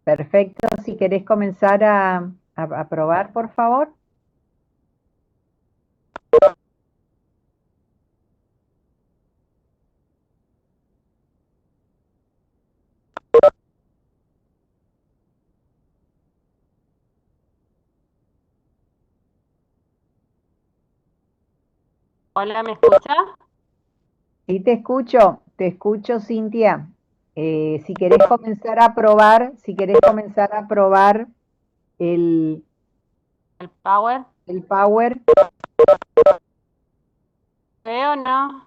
Perfecto, si querés comenzar a probar, por favor. Hola, ¿me escucha? Sí, te escucho, Cintia. Si querés comenzar a probar, si querés comenzar a probar el, El Power. el Power, ¿Veo o no?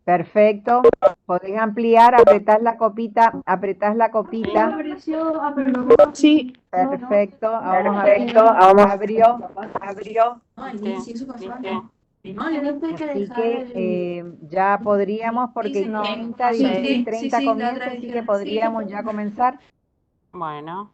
perfecto. Podés ampliar, apretás la Sí. copita, Sí, perfecto. Vamos a ver, perfecto. Vamos. abrió. Abrió. ¿Viste? ¿Viste? Así que ya podríamos, porque 30, 16:30 comienza, así que podríamos ya comenzar. Bueno,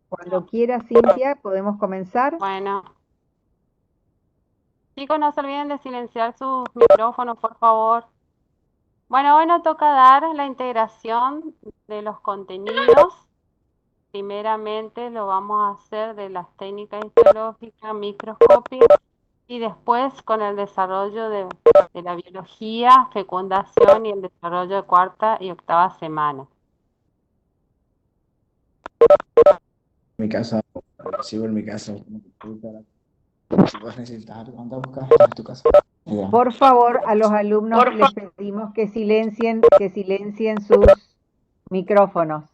Cuando quiera, Cintia, podemos comenzar. bueno. Chicos, no se olviden de silenciar sus micrófonos, por favor. Bueno, hoy nos toca dar la integración de los contenidos. Primeramente lo vamos a hacer de las técnicas histológicas, microscopio y después con el desarrollo de la biología, fecundación y el desarrollo de cuarta y octava semana. Mi casa, sigo en mi casa. Si puedes necesitar, anda a buscar en tu casa. Ya. Por favor, a los alumnos les pedimos que silencien sus micrófonos.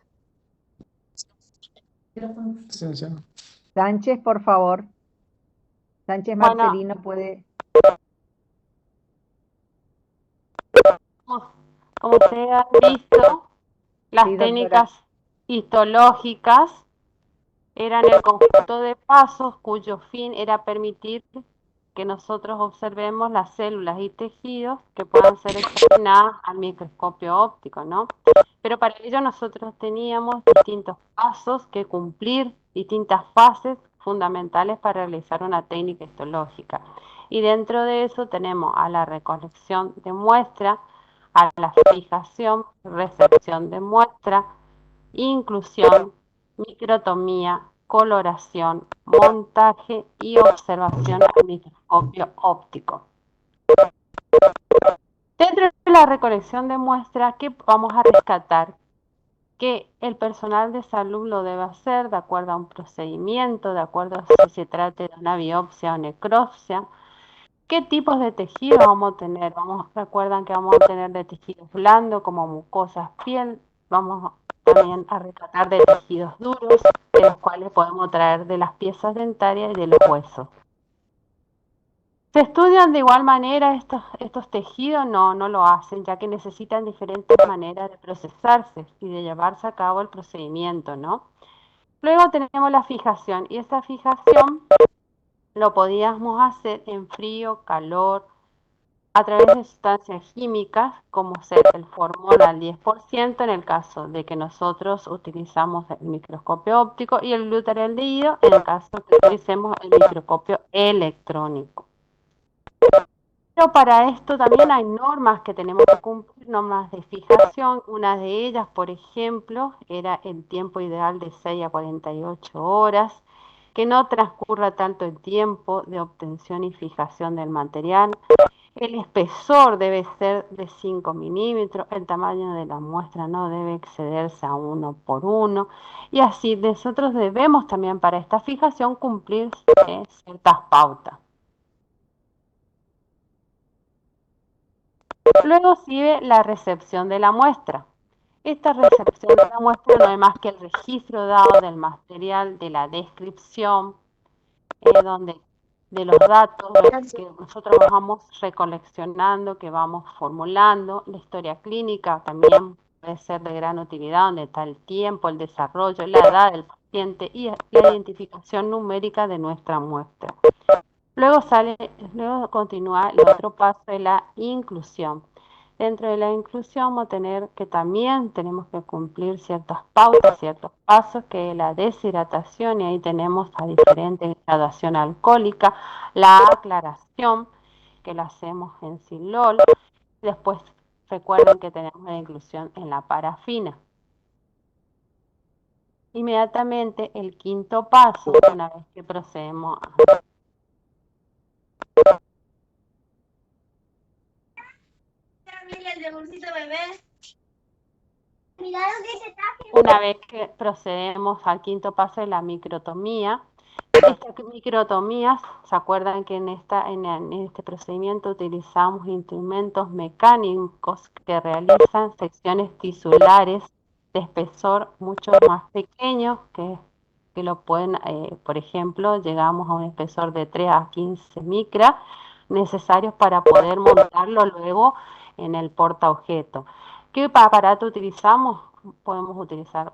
Silencio. Sánchez, por favor. Sánchez Bueno, Marcelino puede. como, como ustedes han visto, Sí, las doctora. técnicas histológicas eran el conjunto de pasos cuyo fin era permitir que nosotros observemos las células y tejidos que puedan ser examinadas al microscopio óptico, ¿no? Pero para ello nosotros teníamos distintos pasos que cumplir, distintas fases fundamentales para realizar una técnica histológica. Y dentro de eso tenemos a la recolección de muestra, a la fijación, recepción de muestra, inclusión, microtomía, coloración, montaje y observación al microscopio óptico. Dentro de la recolección de muestras, ¿qué vamos a rescatar? Que el personal de salud lo debe hacer de acuerdo a un procedimiento, de acuerdo a si se trate de una biopsia o necropsia. ¿Qué tipos de tejido vamos a tener? Recuerdan que vamos a tener de tejidos blandos como mucosas, piel. Vamos también a rescatar de tejidos duros, de los cuales podemos traer de las piezas dentarias y de los huesos. ¿Se estudian de igual manera estos tejidos? No, no lo hacen, ya que necesitan diferentes maneras de procesarse y de llevarse a cabo el procedimiento, ¿no? Luego tenemos la fijación, y esa fijación lo podíamos hacer en frío, calor, a través de sustancias químicas, como ser el formol al 10% en el caso de que nosotros utilizamos el microscopio óptico y el glutarialdehído en el caso que utilicemos el microscopio electrónico. Pero para esto también hay normas que tenemos que cumplir, normas de fijación. Una de ellas, por ejemplo, era el tiempo ideal de 6 a 48 horas, que no transcurra tanto el tiempo de obtención y fijación del material. El espesor debe ser de 5 milímetros, el tamaño de la muestra no debe excederse a 1 por 1. Y así nosotros debemos también para esta fijación cumplir ciertas pautas. Luego sigue la recepción de la muestra. Esta recepción de la muestra no es más que el registro dado del material, de la descripción, donde de los datos que nosotros vamos recoleccionando, que vamos formulando. La historia clínica también puede ser de gran utilidad, donde está el tiempo, el desarrollo, la edad del paciente y la identificación numérica de nuestra muestra. Luego continúa el otro paso de la inclusión. Dentro de la inclusión vamos a tener que también tenemos que cumplir ciertas pautas, ciertos pasos, que es la deshidratación, y ahí tenemos a diferente graduación alcohólica, la aclaración, que la hacemos en silol. Después recuerden que tenemos la inclusión en la parafina. Inmediatamente el quinto paso, una vez que procedemos a una vez que procedemos al quinto paso de la microtomía. Esta microtomía, ¿se acuerdan que en este procedimiento utilizamos instrumentos mecánicos que realizan secciones tisulares de espesor mucho más pequeño que lo pueden, por ejemplo, llegamos a un espesor de 3 a 15 micras, necesarios para poder montarlo luego en el portaobjeto. ¿Qué aparato utilizamos? Podemos utilizar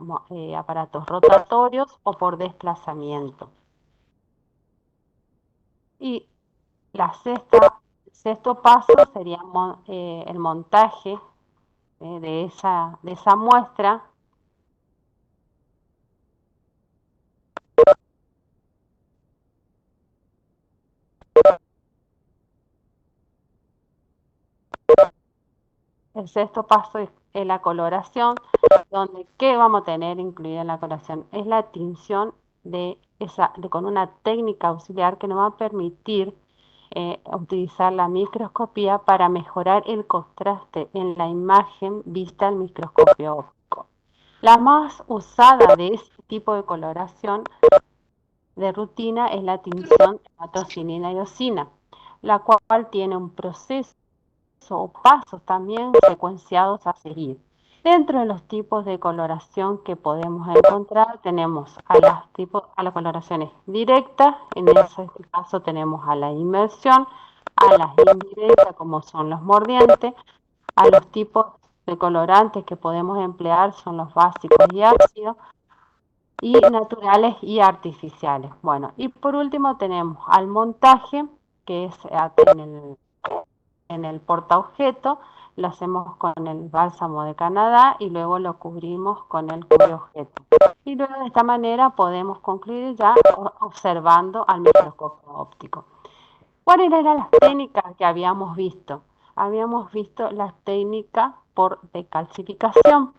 aparatos rotatorios o por desplazamiento. Y el sexto paso sería el montaje de esa muestra. El sexto paso es la coloración, donde ¿qué vamos a tener incluida en la coloración? Es la tinción con una técnica auxiliar que nos va a permitir utilizar la microscopía para mejorar el contraste en la imagen vista al microscopio óptico. La más usada de este tipo de coloración de rutina es la tinción hematoxilina y eosina, la cual tiene un proceso o pasos también secuenciados a seguir. Dentro de los tipos de coloración que podemos encontrar, tenemos a las coloraciones directas, en ese caso tenemos a la inmersión, a las indirectas, como son los mordientes, a los tipos de colorantes que podemos emplear son los básicos y ácidos, y naturales y artificiales. Bueno, y por último tenemos al montaje, que es en el portaobjeto, lo hacemos con el bálsamo de Canadá y luego lo cubrimos con el cubreobjeto. Y luego de esta manera podemos concluir ya observando al microscopio óptico. ¿Cuáles eran las técnicas que habíamos visto? Habíamos visto las técnicas por decalcificación.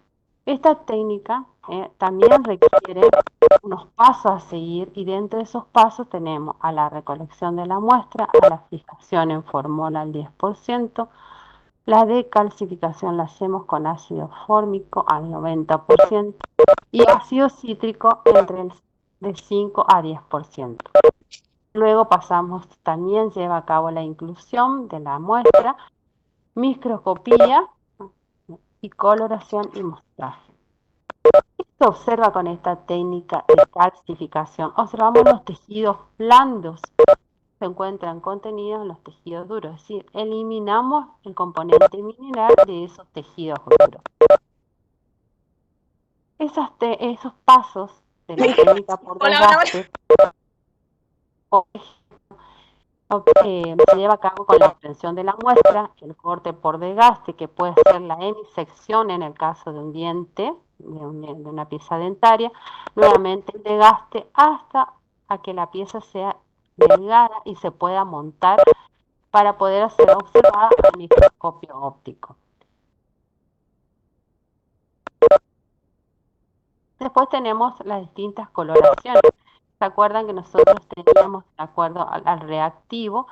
Esta técnica también requiere unos pasos a seguir, y dentro de esos pasos tenemos a la recolección de la muestra, a la fijación en formol al 10%, la decalcificación la hacemos con ácido fórmico al 90% y ácido cítrico de 5 a 10%. Luego también lleva a cabo la inclusión de la muestra, microscopía y coloración y mostraje. ¿Qué se observa con esta técnica de calcificación? Observamos los tejidos blandos, se encuentran contenidos en los tejidos duros, es decir, eliminamos el componente mineral de esos tejidos duros. Esos pasos de la técnica por desgaste se lleva a cabo con la obtención de la muestra, el corte por desgaste, que puede ser la hemisección en el caso de un diente, de una pieza dentaria, nuevamente el desgaste hasta a que la pieza sea delgada y se pueda montar para poder ser observada al microscopio óptico. Después tenemos las distintas coloraciones. ¿Se acuerdan que nosotros teníamos de acuerdo al reactivo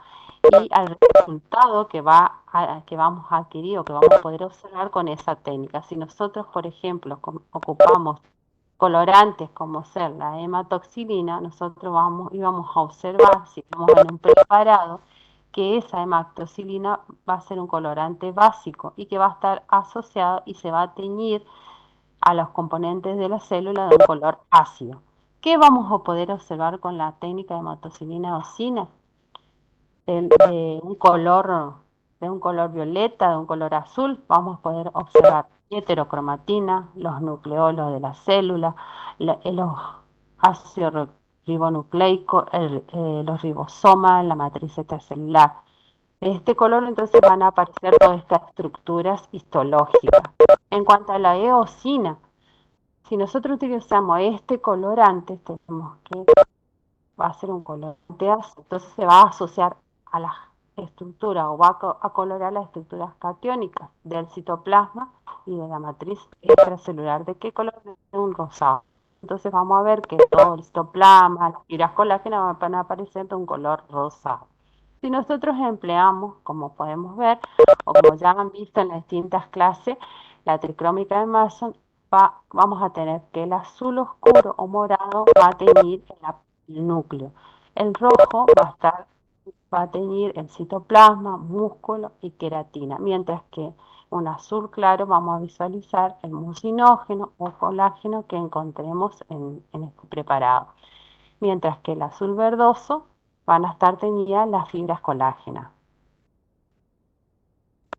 y al resultado que vamos a adquirir o que vamos a poder observar con esa técnica? Si nosotros, por ejemplo, ocupamos colorantes como ser la hematoxilina, nosotros íbamos a observar, si estamos en un preparado, que esa hematoxilina va a ser un colorante básico y que va a estar asociado y se va a teñir a los componentes de la célula de un color ácido. ¿Qué vamos a poder observar con la técnica de hematoxilina-eosina? De un color violeta, de un color azul, vamos a poder observar heterocromatina, los nucleolos de la célula, los ácidos ribonucleicos, los ribosomas, la matriz extracelular. este color, entonces van a aparecer todas estas estructuras histológicas. En cuanto a la eosina, si nosotros utilizamos este colorante, tenemos que va a ser un colorante ácido, entonces se va a asociar a las estructuras o va a colorar las estructuras catiónicas del citoplasma y de la matriz extracelular. ¿De qué color? De un rosado. Entonces vamos a ver que todo el citoplasma, las fibras colágenas van a aparecer de un color rosado. Si nosotros empleamos, como podemos ver, o como ya han visto en las distintas clases, la tricrómica de Mason, vamos a tener que el azul oscuro o morado va a teñir el núcleo. El rojo va a teñir el citoplasma, músculo y queratina, mientras que un azul claro vamos a visualizar el mucinógeno o colágeno que encontremos en este preparado, mientras que el azul verdoso van a estar teñidas las fibras colágenas.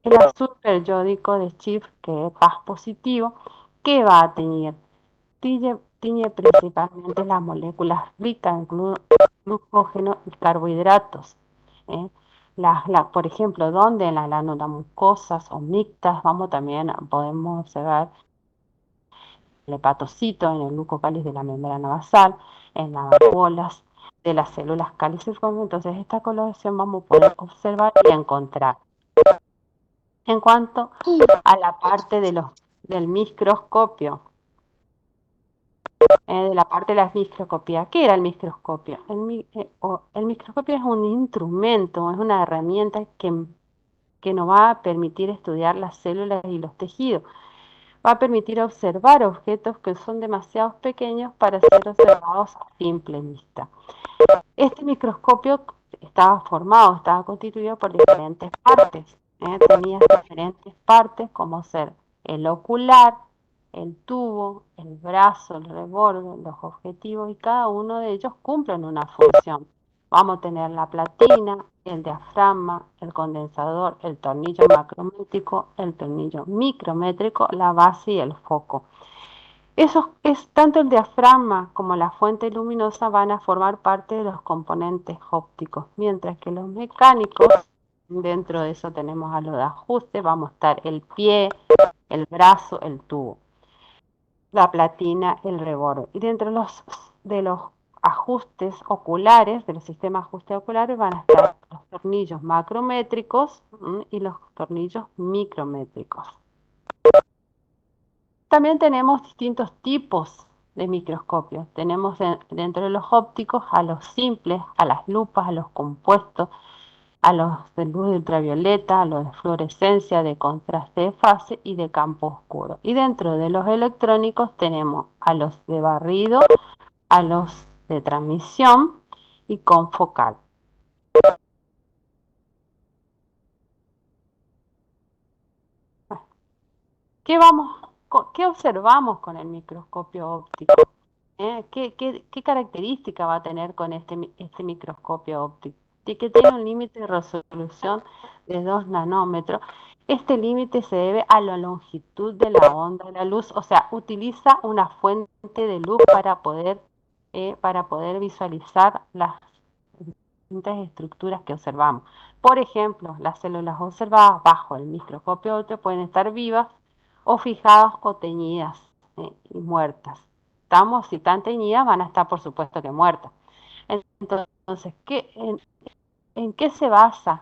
El azul periódico de Schiff, que es Paz positivo, ¿qué va a teñir? Tiñe principalmente las moléculas ricas en glucógeno y carbohidratos. ¿eh? Por ejemplo, donde en las glándulas mucosas o mixtas podemos observar el hepatocito, en el glucocálice de la membrana basal, en las bolas de las células caliciformes. Entonces, esta coloración vamos a poder observar y encontrar. En cuanto a la parte del microscopio, de la parte de la microscopía, ¿qué era el microscopio? El microscopio es un instrumento, es una herramienta que nos va a permitir estudiar las células y los tejidos. Va a permitir observar objetos que son demasiado pequeños para ser observados a simple vista. Este microscopio estaba constituido por diferentes partes. Tenía diferentes partes como ser el ocular, el tubo, el brazo, el reborde, los objetivos, y cada uno de ellos cumplen una función. Vamos a tener la platina, el diafragma, el condensador, el tornillo macrométrico, el tornillo micrométrico, la base y el foco. Tanto el diafragma como la fuente luminosa van a formar parte de los componentes ópticos, mientras que los mecánicos, dentro de eso tenemos a lo de ajuste, vamos a estar el pie, el brazo, el tubo, la platina, el reborde. Y dentro de los ajustes oculares, del sistema de ajustes oculares, van a estar los tornillos macrométricos y los tornillos micrométricos. También tenemos distintos tipos de microscopios. Tenemos dentro de los ópticos a los simples, a las lupas, a los compuestos, a los de luz ultravioleta, a los de fluorescencia, de contraste de fase y de campo oscuro. Y dentro de los electrónicos tenemos a los de barrido, a los de transmisión y confocal. ¿Qué observamos con el microscopio óptico? ¿Qué característica va a tener con este microscopio óptico? Que tiene un límite de resolución de 2 nanómetros. Este límite se debe a la longitud de la onda de la luz, o sea, utiliza una fuente de luz para poder visualizar las distintas estructuras que observamos. Por ejemplo, las células observadas bajo el microscopio óptico pueden estar vivas o fijadas o teñidas y muertas. Si están teñidas, van a estar por supuesto que muertas. Entonces, ¿en qué se basa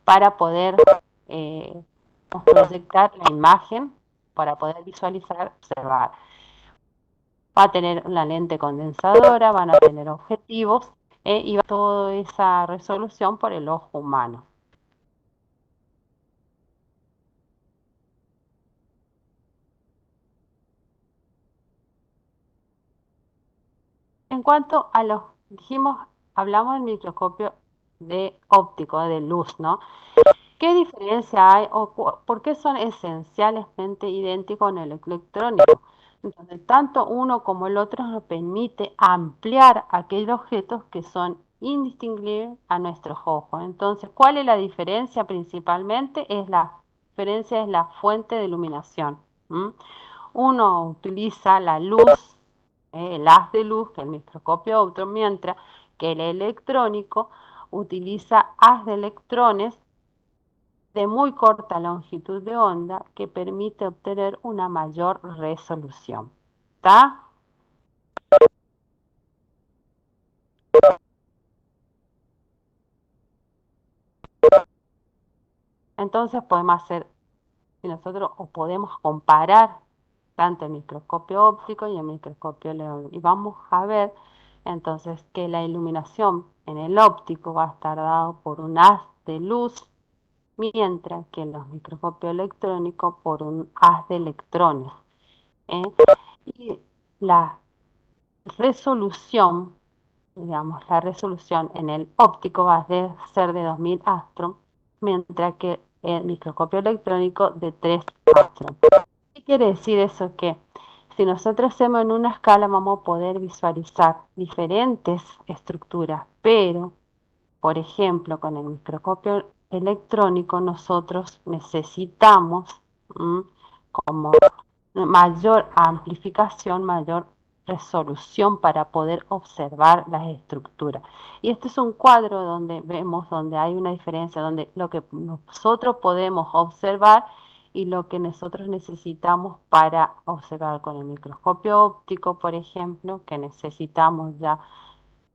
para poder proyectar la imagen, para poder visualizar, observar? Va a tener una lente condensadora, van a tener objetivos y va toda esa resolución por el ojo humano. En cuanto a hablamos del microscopio óptico, de luz, ¿no? ¿Qué diferencia hay o por qué son esencialmente idénticos en el electrónico? Entonces, tanto uno como el otro nos permite ampliar aquellos objetos que son indistinguibles a nuestros ojos. Entonces, ¿cuál es la diferencia principalmente? La diferencia es la fuente de iluminación. Uno utiliza la luz, el haz de luz, que es el microscopio óptico, mientras que el electrónico utiliza haz de electrones de muy corta longitud de onda que permite obtener una mayor resolución. ¿Está? Entonces podemos hacer, si nosotros o podemos comparar tanto el microscopio óptico y el microscopio león. Y vamos a ver entonces que la iluminación en el óptico va a estar dado por un haz de luz, mientras que en los microscopios electrónicos por un haz de electrones. ¿Eh? Y la resolución, digamos, la resolución en el óptico va a ser de 2000 astron, mientras que el microscopio electrónico de 3 astron. ¿Qué quiere decir eso? Que si nosotros hacemos en una escala vamos a poder visualizar diferentes estructuras, pero, por ejemplo, con el microscopio electrónico nosotros necesitamos como mayor amplificación, mayor resolución para poder observar las estructuras. Y este es un cuadro donde vemos donde hay una diferencia, donde lo que nosotros podemos observar y lo que nosotros necesitamos para observar con el microscopio óptico, por ejemplo, que necesitamos ya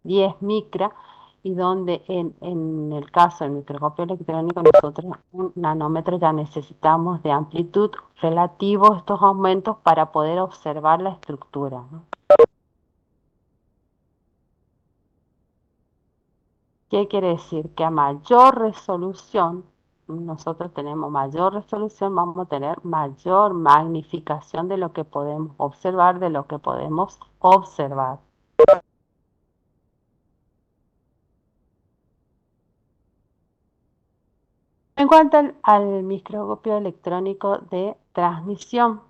10 micra, y donde en el caso del microscopio electrónico nosotros un nanómetro ya necesitamos de amplitud relativo a estos aumentos para poder observar la estructura, ¿no? ¿Qué quiere decir? Que a mayor resolución, nosotros tenemos mayor resolución, vamos a tener mayor magnificación de lo que podemos observar, de lo que podemos observar. En cuanto al microscopio electrónico de transmisión,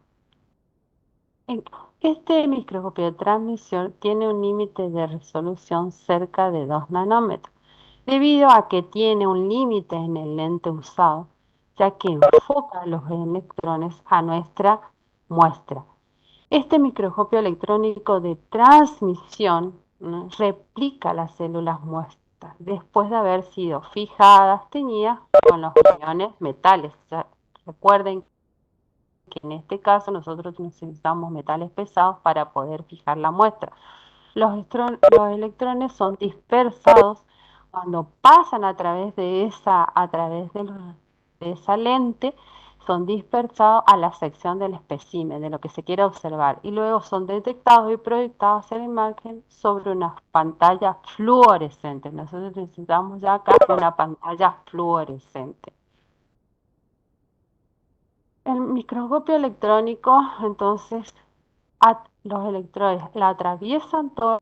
este microscopio de transmisión tiene un límite de resolución cerca de 2 nanómetros, debido a que tiene un límite en el lente usado, ya que enfoca los electrones a nuestra muestra. Este microscopio electrónico de transmisión, ¿no?, replica las células muestras después de haber sido fijadas, teñidas con los iones metales. O sea, recuerden que en este caso nosotros necesitamos metales pesados para poder fijar la muestra. Los electrones son dispersados cuando pasan a través de esa lente, son dispersados a la sección del espécimen, de lo que se quiere observar, y luego son detectados y proyectados hacia la imagen sobre una pantalla fluorescente. Nosotros necesitamos ya acá una pantalla fluorescente. El microscopio electrónico, entonces, los electrones la atraviesan todo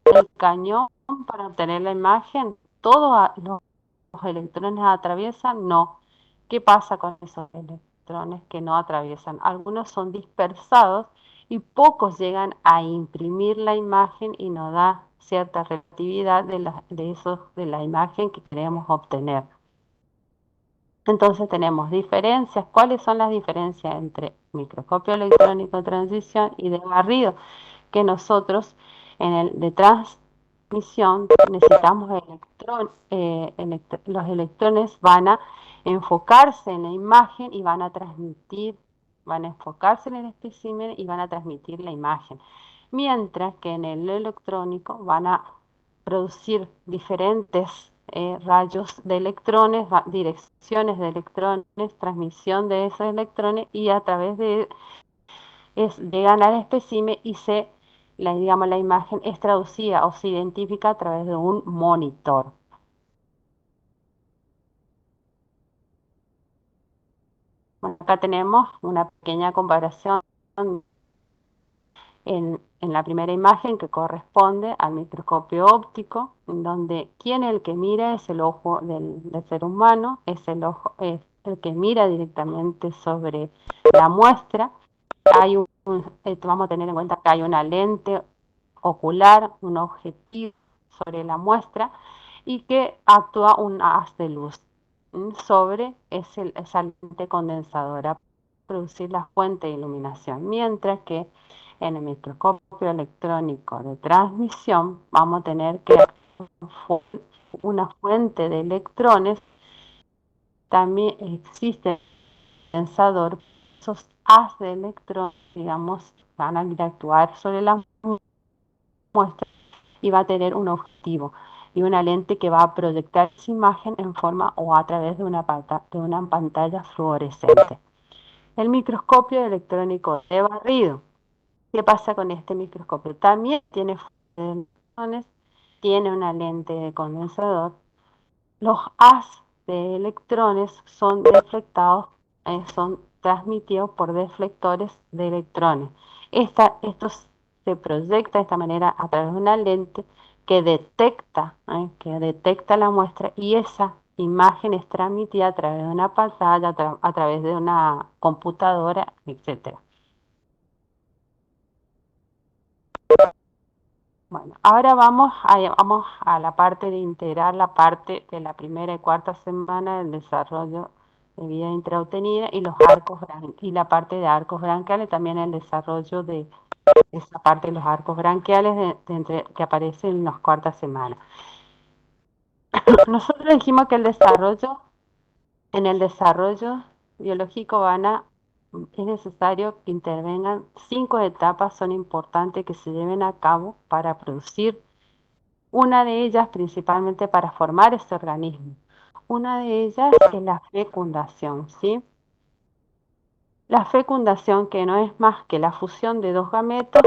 el cañón para obtener la imagen. ¿Todos los electrones atraviesan? No. ¿Qué pasa con esos electrones que no atraviesan? Algunos son dispersados y pocos llegan a imprimir la imagen y nos da cierta reactividad de la imagen que queremos obtener. Entonces tenemos diferencias. ¿Cuáles son las diferencias entre microscopio electrónico de transición y de barrido? Que nosotros en el de transmisión necesitamos los electrones van a enfocarse en la imagen y van a transmitir, van a enfocarse en el espécimen y van a transmitir la imagen. Mientras que en el electrónico van a producir diferentes rayos de electrones, direcciones de electrones, transmisión de esos electrones, y a través de llegan al espécimen y digamos, la imagen es traducida o se identifica a través de un monitor. Bueno, acá tenemos una pequeña comparación en la primera imagen, que corresponde al microscopio óptico, en donde quien es el que mira es el ojo del ser humano, es el que mira directamente sobre la muestra. Vamos a tener en cuenta que hay una lente ocular, un objetivo sobre la muestra, y que actúa un haz de luz sobre esa lente condensadora para producir la fuente de iluminación, mientras que en el microscopio electrónico de transmisión vamos a tener que una fuente de electrones, también existe condensador. Esos haz de electrones, digamos, van a interactuar sobre la muestra y va a tener un objetivo y una lente que va a proyectar esa imagen en forma o a través de una pantalla fluorescente. El microscopio electrónico de barrido. ¿Qué pasa con este microscopio? También tiene electrones, tiene una lente de condensador. Los haz de electrones son deflectados, son transmitidos por deflectores de electrones. Esto se proyecta de esta manera a través de una lente que detecta la muestra, y esa imagen es transmitida a través de una pantalla, a través de una computadora, etcétera. Bueno, ahora vamos a la parte de integrar la parte de la primera y cuarta semana del desarrollo de vida intrauterina y y la parte de arcos branquiales, también el desarrollo de esa parte de los arcos branquiales que aparece en las cuartas semanas. Nosotros dijimos que en el desarrollo biológico es necesario que intervengan 5 etapas, son importantes que se lleven a cabo para producir. Una de ellas principalmente para formar este organismo. Una de ellas es la fecundación, ¿sí? La fecundación, que no es más que la fusión de dos gametos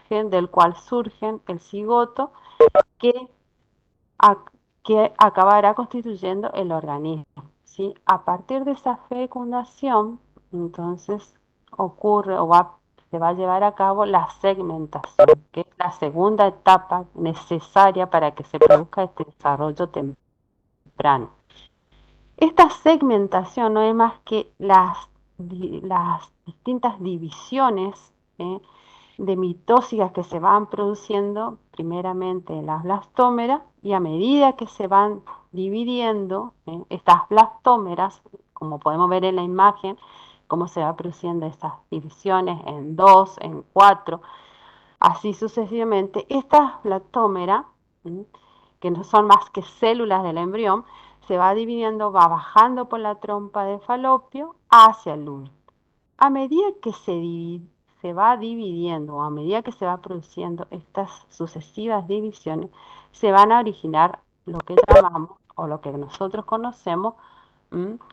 del cual surgen el cigoto que, que acabará constituyendo el organismo, ¿sí? A partir de esa fecundación, entonces se va a llevar a cabo la segmentación, que es la segunda etapa necesaria para que se produzca este desarrollo temprano. Esta segmentación no es más que las distintas divisiones de mitósigas que se van produciendo primeramente en las blastómeras, y a medida que se van dividiendo estas blastómeras, como podemos ver en la imagen, cómo se va produciendo estas divisiones en 2, en 4, así sucesivamente. Estas blastómeras, que no son más que células del embrión, se va dividiendo, va bajando por la trompa de falopio hacia el útero. A medida que se va dividiendo, o a medida que se va produciendo estas sucesivas divisiones, se van a originar lo que llamamos, o lo que nosotros conocemos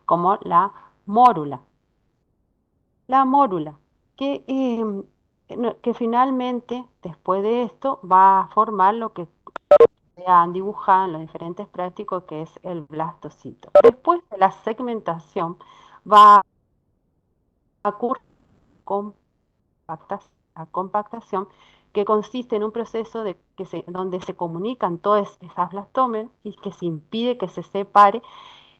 como la mórula. La mórula, que finalmente, después de esto, va a formar lo que se han dibujado en los diferentes prácticos, que es el blastocito. Después de la segmentación, va a ocurrir compactación, que consiste en un proceso donde se comunican todas esas blastómeras y que se impide que se separe,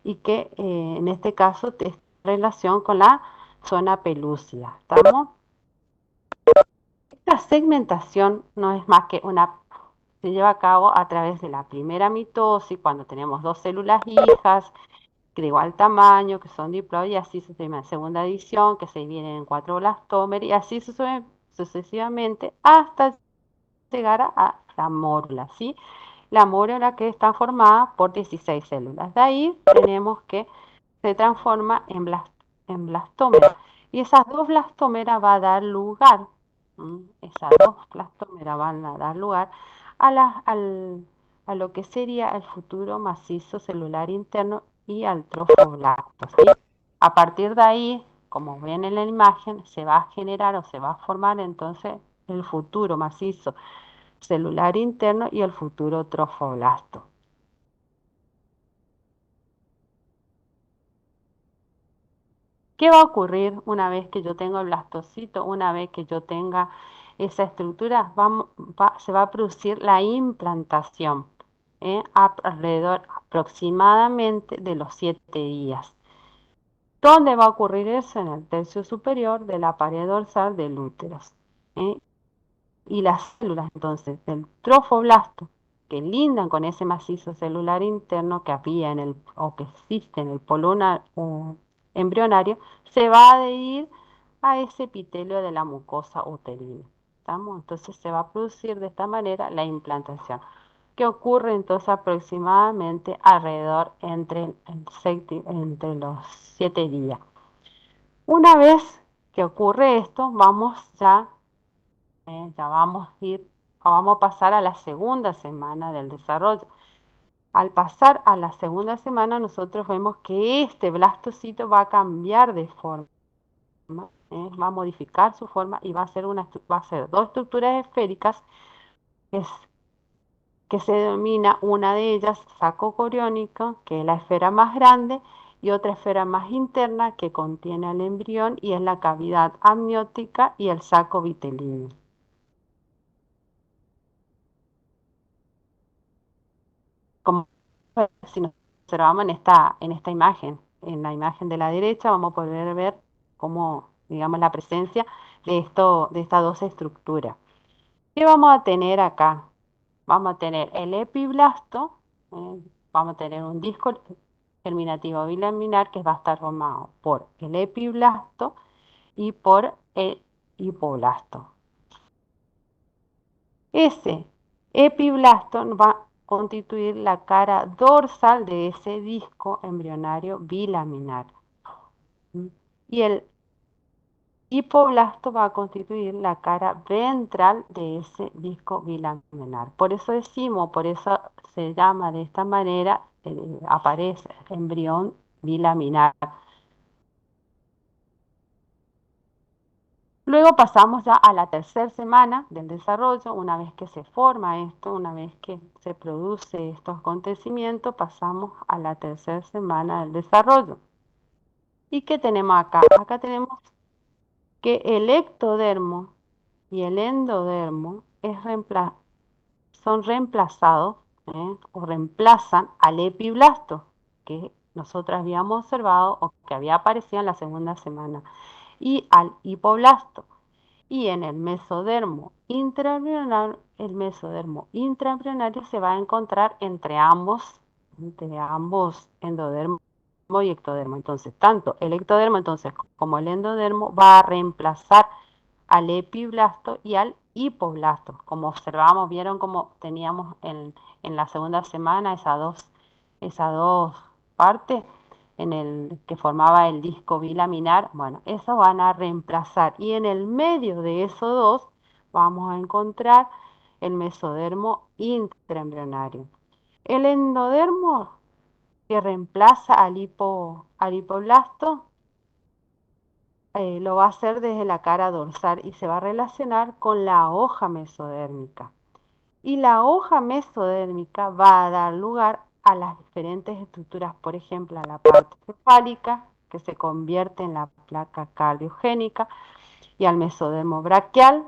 y que en este caso es relación con la zona pelúcida. ¿Estamos? Esta segmentación no es más que se lleva a cabo a través de la primera mitosis, cuando tenemos dos células hijas de igual tamaño, que son diploides, y así sucesivamente. Segunda división, que se dividen en 4 blastómeras, y así sucesivamente hasta llegar a la mórula, ¿sí? La mórula, que está formada por 16 células. De ahí tenemos que se transforma en blastómera. Y esas dos blastómeras va a dar lugar, esas dos blastómeras van a dar lugar a lo que sería el futuro macizo celular interno y al trofoblasto, ¿sí? A partir de ahí, como ven en la imagen, se va a generar o se va a formar entonces el futuro macizo celular interno y el futuro trofoblasto. ¿Qué va a ocurrir una vez que yo tenga el blastocito? Una vez que yo tenga esa estructura, se va a producir la implantación alrededor aproximadamente de los 7 días. ¿Dónde va a ocurrir eso? En el tercio superior de la pared dorsal del útero. ¿eh? Y las células entonces del trofoblasto, que lindan con ese macizo celular interno que había o que existe en el polo embrionario, se va a adherir a ese epitelio de la mucosa uterina. ¿Estamos? Entonces se va a producir de esta manera la implantación. que ocurre entonces aproximadamente alrededor entre los 7 días. Una vez que ocurre esto, vamos a pasar a la segunda semana del desarrollo. Al pasar a la segunda semana, nosotros vemos que este blastocito va a cambiar de forma, va a modificar su forma y va a ser dos estructuras esféricas que se denomina una de ellas saco coriónico, que es la esfera más grande, y otra esfera más interna que contiene al embrión y es la cavidad amniótica y el saco vitelino. Como si nos observamos en esta imagen, en la imagen de la derecha, vamos a poder ver cómo, digamos, la presencia de estas dos estructuras. ¿Qué vamos a tener acá? Vamos a tener el epiblasto, vamos a tener un disco germinativo bilaminar que va a estar formado por el epiblasto y por el hipoblasto. Ese epiblasto va a constituir la cara dorsal de ese disco embrionario bilaminar. Y el hipoblasto va a constituir la cara ventral de ese disco bilaminar. Por eso se llama de esta manera, aparece embrión bilaminar. Luego pasamos ya a la tercera semana del desarrollo. Una vez que se forma esto, una vez que se produce estos acontecimientos, pasamos a la tercera semana del desarrollo. ¿Y qué tenemos acá? Acá tenemos que el ectodermo y el endodermo son reemplazados o reemplazan al epiblasto que nosotros habíamos observado o que había aparecido en la segunda semana, y al hipoblasto. Y en el mesodermo intraembrionario se va a encontrar entre ambos endodermo y ectodermo. Entonces, tanto el ectodermo como el endodermo va a reemplazar al epiblasto y al hipoblasto. Como observamos, vieron cómo teníamos en la segunda semana esas dos partes que formaba el disco bilaminar. Bueno, eso van a reemplazar. Y en el medio de esos dos vamos a encontrar el mesodermo intraembrionario. El endodermo que reemplaza al hipoblasto lo va a hacer desde la cara dorsal y se va a relacionar con la hoja mesodérmica. Y la hoja mesodérmica va a dar lugar a las diferentes estructuras, por ejemplo, a la parte cefálica, que se convierte en la placa cardiogénica, y al mesodermo braquial.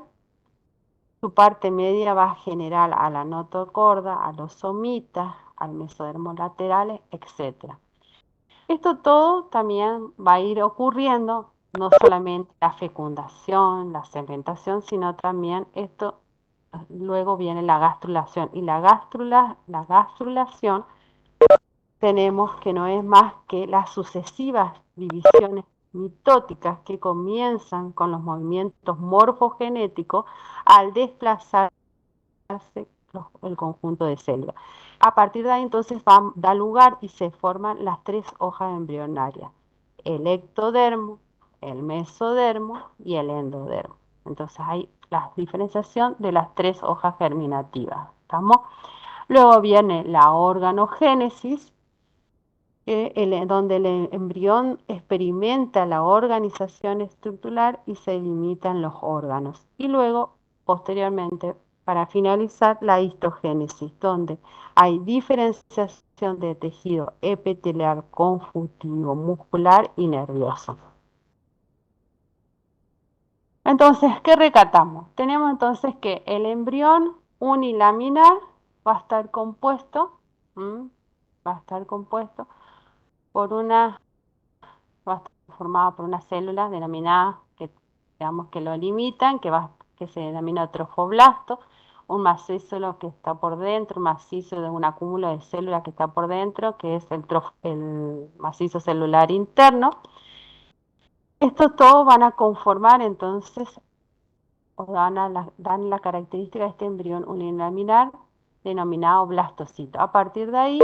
Su parte media va a generar a la notocorda, a los somitas, al mesodermo laterales, etc. Esto todo también va a ir ocurriendo, no solamente la fecundación, la segmentación, sino también luego viene la gastrulación. Y la gastrulación tenemos que no es más que las sucesivas divisiones mitóticas que comienzan con los movimientos morfogenéticos al desplazarse el conjunto de células. A partir de ahí entonces da lugar y se forman las tres hojas embrionarias: el ectodermo, el mesodermo y el endodermo. Entonces hay la diferenciación de las tres hojas germinativas. ¿Estamos? Luego viene la organogénesis, donde el embrión experimenta la organización estructural y se delimitan los órganos. Y luego, posteriormente, para finalizar, la histogénesis, donde hay diferenciación de tejido epitelial, conjuntivo, muscular y nervioso. Entonces, ¿qué recatamos? Tenemos entonces que el embrión unilaminar va a estar compuesto por va a estar formado por unas células denominadas que lo limitan, que se denomina trofoblasto, un macizo que está por dentro, un macizo de un acúmulo de células que está por dentro, que es el macizo celular interno. Estos todos van a conformar entonces, dan la característica de este embrión unilaminar, denominado blastocito. A partir de ahí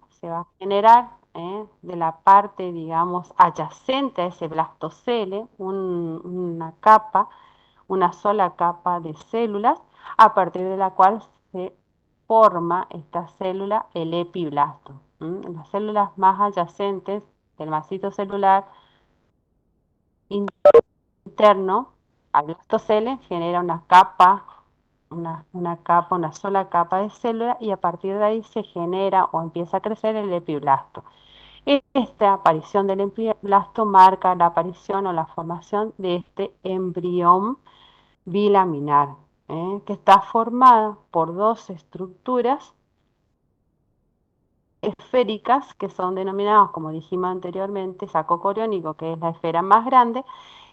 se va a generar de la parte, digamos, adyacente a ese blastocele, una capa, una sola capa de células, a partir de la cual se forma esta célula, el epiblasto. Las células más adyacentes del masito celular interno al blastocele genera una capa, una sola capa de célula, y a partir de ahí se genera o empieza a crecer el epiblasto. Esta aparición del epiblasto marca la aparición o la formación de este embrión bilaminar, que está formada por dos estructuras esféricas que son denominadas, como dijimos anteriormente, saco coriónico, que es la esfera más grande,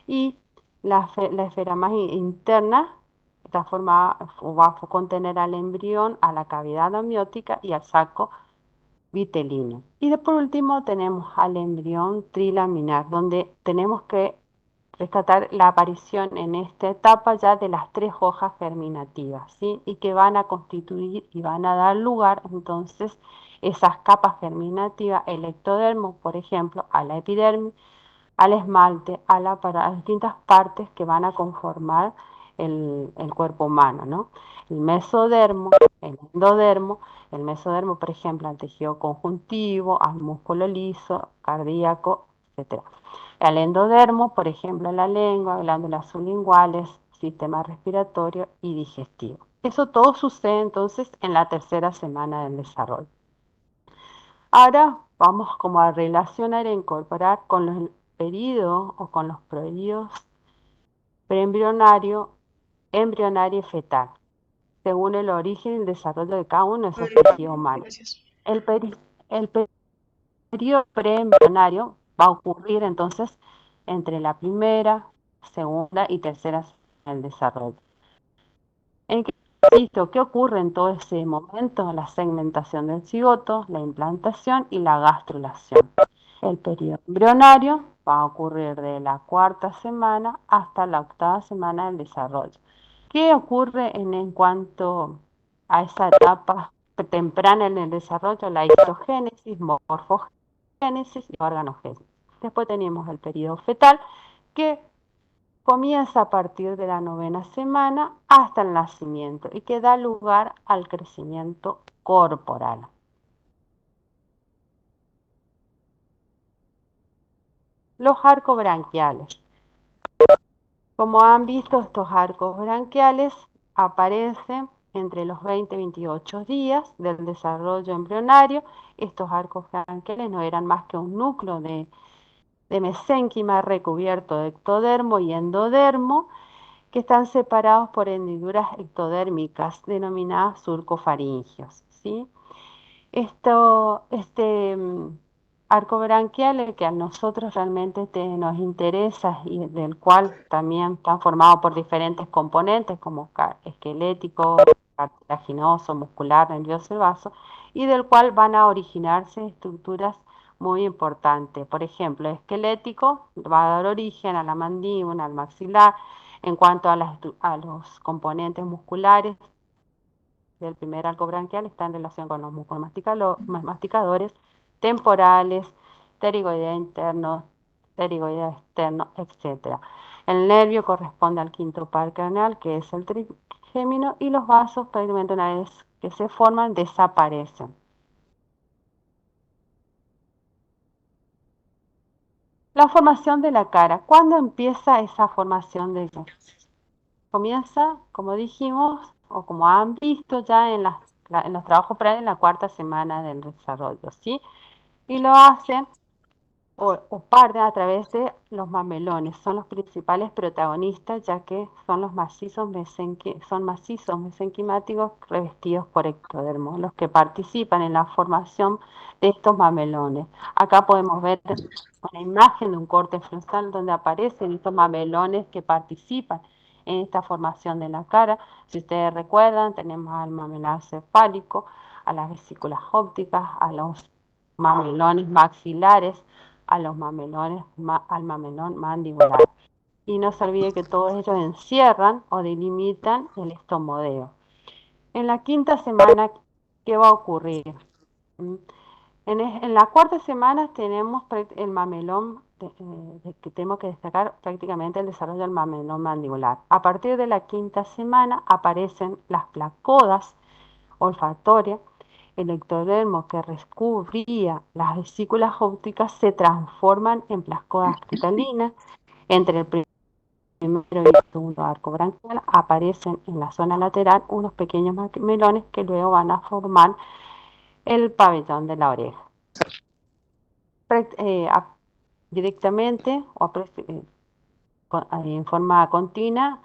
y la esfera más interna está formada o va a contener al embrión, a la cavidad amniótica y al saco vitelino. Y por último tenemos al embrión trilaminar, donde tenemos que rescatar la aparición en esta etapa ya de las 3 hojas germinativas, ¿sí? Y que van a constituir y van a dar lugar entonces esas capas germinativas, el ectodermo, por ejemplo, a la epidermis, al esmalte, a las distintas partes que van a conformar el cuerpo humano, ¿no? El mesodermo, el endodermo, el mesodermo, por ejemplo, al tejido conjuntivo, al músculo liso, cardíaco, etc. El endodermo, por ejemplo, la lengua, glándulas sublinguales, sistema respiratorio y digestivo. Eso todo sucede entonces en la tercera semana del desarrollo. Ahora vamos como a relacionar e incorporar con los periodos o con los periodos preembrionario, embrionario y fetal, según el origen y el desarrollo de cada uno de esos tejidos humanos. Gracias. El periodo preembrionario va a ocurrir entonces entre la primera, segunda y tercera del desarrollo. ¿En qué consiste? ¿Qué ocurre en todo ese momento? La segmentación del cigoto, la implantación y la gastrulación. El periodo embrionario va a ocurrir de la 4ª semana hasta la 8ª semana del desarrollo. ¿Qué ocurre en cuanto a esa etapa temprana en el desarrollo? La histogénesis, morfogénesis y organogénesis. Después tenemos el periodo fetal, que comienza a partir de la 9ª semana hasta el nacimiento y que da lugar al crecimiento corporal. Los arcos branquiales. Como han visto, estos arcos branquiales aparecen entre los 20 y 28 días del desarrollo embrionario. Estos arcos branquiales no eran más que un núcleo de mesénquima recubierto de ectodermo y endodermo, que están separados por hendiduras ectodérmicas denominadas surcofaringios, ¿sí? Este arco branquial, el que a nosotros realmente nos interesa y del cual también está formado por diferentes componentes como esquelético, cartilaginoso, muscular, nervioso y vaso, y del cual van a originarse estructuras muy importantes. Por ejemplo, esquelético va a dar origen a la mandíbula, al maxilar. En cuanto a los componentes musculares del primer arco branquial, está en relación con los músculos masticadores, temporales, pterigoidea interno, pterigoidea externo, etc. El nervio corresponde al quinto par craneal, que es el trigémino, y los vasos, prácticamente una vez que se forman, desaparecen. La formación de la cara. ¿Cuándo empieza esa formación de cara? Comienza, como dijimos, o como han visto ya en los trabajos previos, en la 4ª semana del desarrollo, ¿sí? Y lo hacen o parten a través de los mamelones. Son los principales protagonistas, ya que son los macizos mesenquimáticos revestidos por ectodermo, los que participan en la formación de estos mamelones. Acá podemos ver una imagen de un corte frontal donde aparecen estos mamelones que participan en esta formación de la cara. Si ustedes recuerdan, tenemos al mamelar cefálico, a las vesículas ópticas, a los mamelones maxilares, a los mamelones, al mamelón mandibular. Y no se olvide que todos ellos encierran o delimitan el estomodeo. En la 5ª semana ¿qué va a ocurrir? ¿Mm? En la cuarta semana tenemos el mamelón, que tenemos que destacar prácticamente el desarrollo del mamelón mandibular. A partir de la quinta semana aparecen las placodas olfatorias. El ectodermo que recubría las vesículas ópticas se transforman en placodas cristalinas. Entre el primero y el segundo arco branquial aparecen en la zona lateral unos pequeños melones que luego van a formar el pabellón de la oreja. Directamente o en forma continua,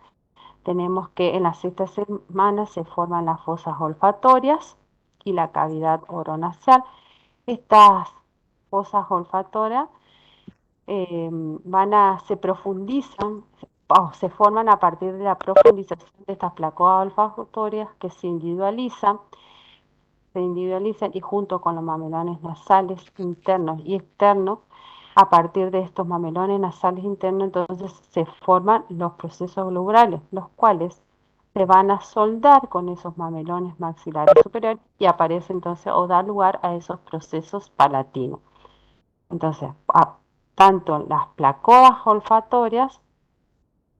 tenemos que en la sexta semana se forman las fosas olfatorias y la cavidad oronacial. Estas fosas olfatorias se profundizan o se forman a partir de la profundización de estas placoas olfatorias que se individualizan y junto con los mamelones nasales internos y externos, a partir de estos mamelones nasales internos, entonces se forman los procesos globulales, los cuales se van a soldar con esos mamelones maxilares superiores y aparece entonces o da lugar a esos procesos palatinos. Entonces, tanto las placoas olfatorias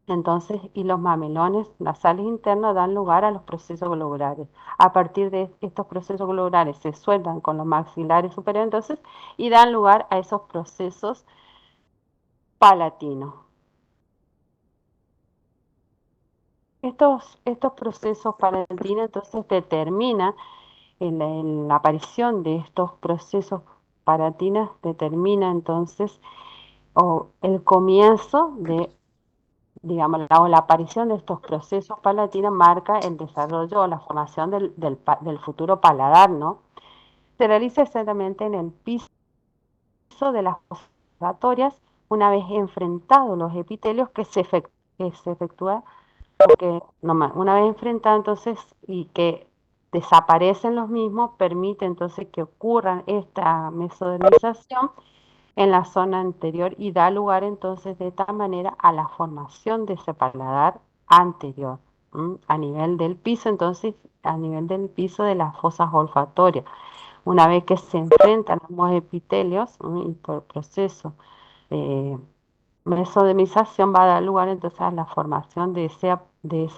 entonces, y los mamelones nasales internos dan lugar a los procesos globulares. A partir de estos procesos globulares se sueldan con los maxilares superiores, entonces, y dan lugar a esos procesos palatinos. Estos procesos palatinos entonces determinan en la aparición de estos procesos palatinos, determina entonces el comienzo de, digamos, la aparición de estos procesos palatinos marca el desarrollo o la formación del futuro paladar, ¿no? Se realiza exactamente en el piso de las fosas respiratorias, una vez enfrentados los epitelios que se efectúa, porque una vez enfrentados entonces y que desaparecen los mismos, permite entonces que ocurra esta mesodermización en la zona anterior y da lugar entonces de esta manera a la formación de ese paladar anterior, a nivel del piso, entonces a nivel del piso de las fosas olfatorias. Una vez que se enfrentan ambos epitelios y por proceso de mesodemización va a dar lugar entonces a la formación de ese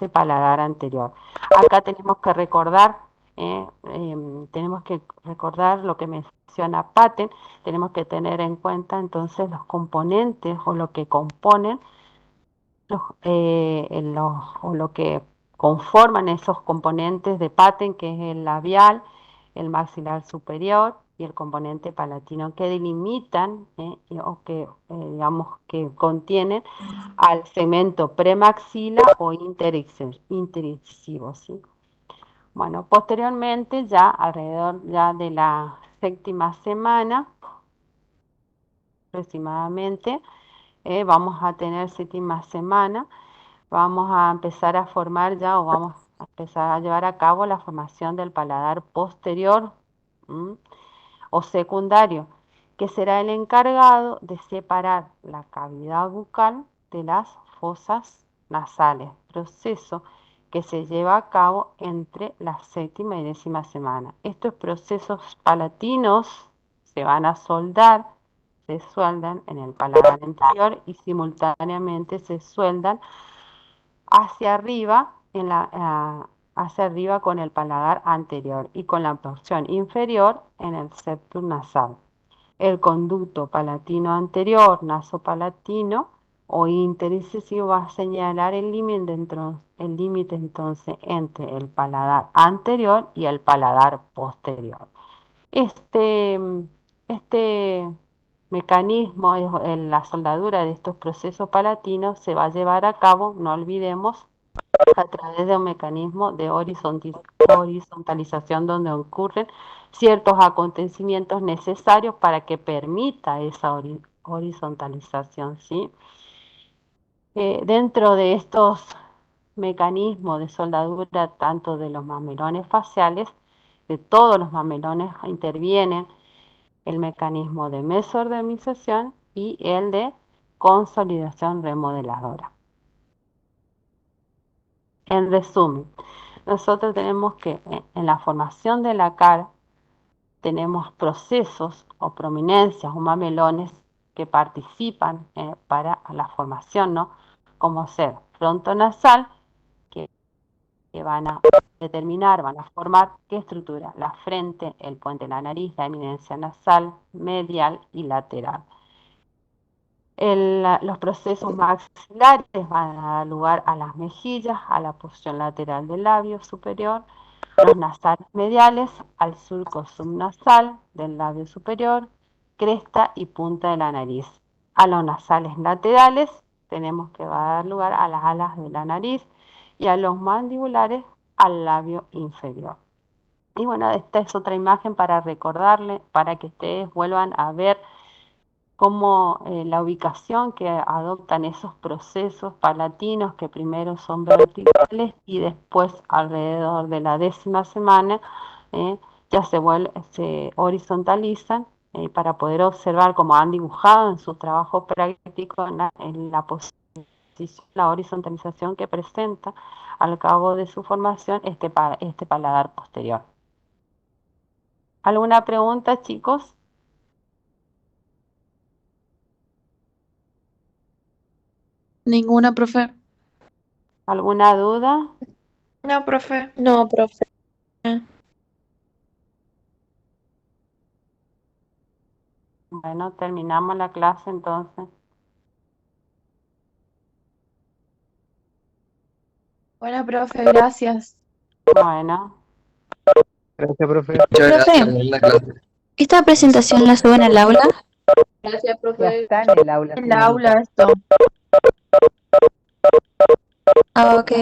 paladar anterior. Acá tenemos que recordar lo que menciona Patten, tenemos que tener en cuenta entonces los componentes o lo que componen o lo que conforman esos componentes de Patten, que es el labial, el maxilar superior y el componente palatino, que delimitan o que, digamos, que contienen al segmento premaxila o interincisivo, ¿sí? Bueno, posteriormente, ya alrededor ya de la séptima semana, aproximadamente, vamos a tener séptima semana, vamos a empezar a formar ya o vamos a empezar a llevar a cabo la formación del paladar posterior o secundario, que será el encargado de separar la cavidad bucal de las fosas nasales, proceso que se lleva a cabo entre la séptima y décima semana. Estos procesos palatinos se van a soldar, se sueldan en el paladar anterior y simultáneamente se sueldan hacia arriba, hacia arriba con el paladar anterior y con la porción inferior en el septum nasal. El conducto palatino anterior, nasopalatino o interincisivo va a señalar el límite entonces entre el paladar anterior y el paladar posterior. Este mecanismo, la soldadura de estos procesos palatinos se va a llevar a cabo, no olvidemos, a través de un mecanismo de horizontalización donde ocurren ciertos acontecimientos necesarios para que permita esa horizontalización, ¿sí? Dentro de estos mecanismos de soldadura, tanto de los mamelones faciales, de todos los mamelones intervienen el mecanismo de mesodermización y el de consolidación remodeladora. En resumen, nosotros tenemos que, en la formación de la cara, tenemos procesos o prominencias o mamelones que participan para la formación, ¿no? Como ser frontonasal, que van a determinar, van a formar qué estructura: la frente, el puente de la nariz, la eminencia nasal, medial y lateral. Los procesos maxilares van a dar lugar a las mejillas, a la porción lateral del labio superior, los nasales mediales, al surco subnasal del labio superior, cresta y punta de la nariz. A los nasales laterales tenemos que va a dar lugar a las alas de la nariz, y a los mandibulares al labio inferior. Y bueno, esta es otra imagen para recordarle, para que ustedes vuelvan a ver cómo la ubicación que adoptan esos procesos palatinos, que primero son verticales y después alrededor de la 10ª semana ya se horizontalizan, para poder observar, como han dibujado en su trabajo práctico, en la posición, la horizontalización que presenta al cabo de su formación este paladar posterior. ¿Alguna pregunta, chicos? Ninguna, profe. ¿Alguna duda? No, profe. No, profe. Bueno, terminamos la clase entonces. Bueno, profe, gracias. Bueno, Gracias, profe. Profe, ¿esta presentación la suben al aula? Gracias, Ya está en el aula. En la señorita. aula esto. Ah, ok.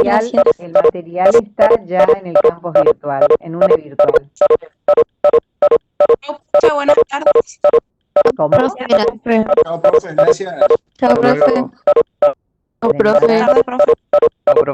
Gracias. El material está ya en el campus virtual, en una virtual. Buenas tardes. ¿Cómo? Profe, gracias. Chao, profe, gracias. Chao, Hasta luego. profe. De Buenas nada. tardes, profe. Chao, profe.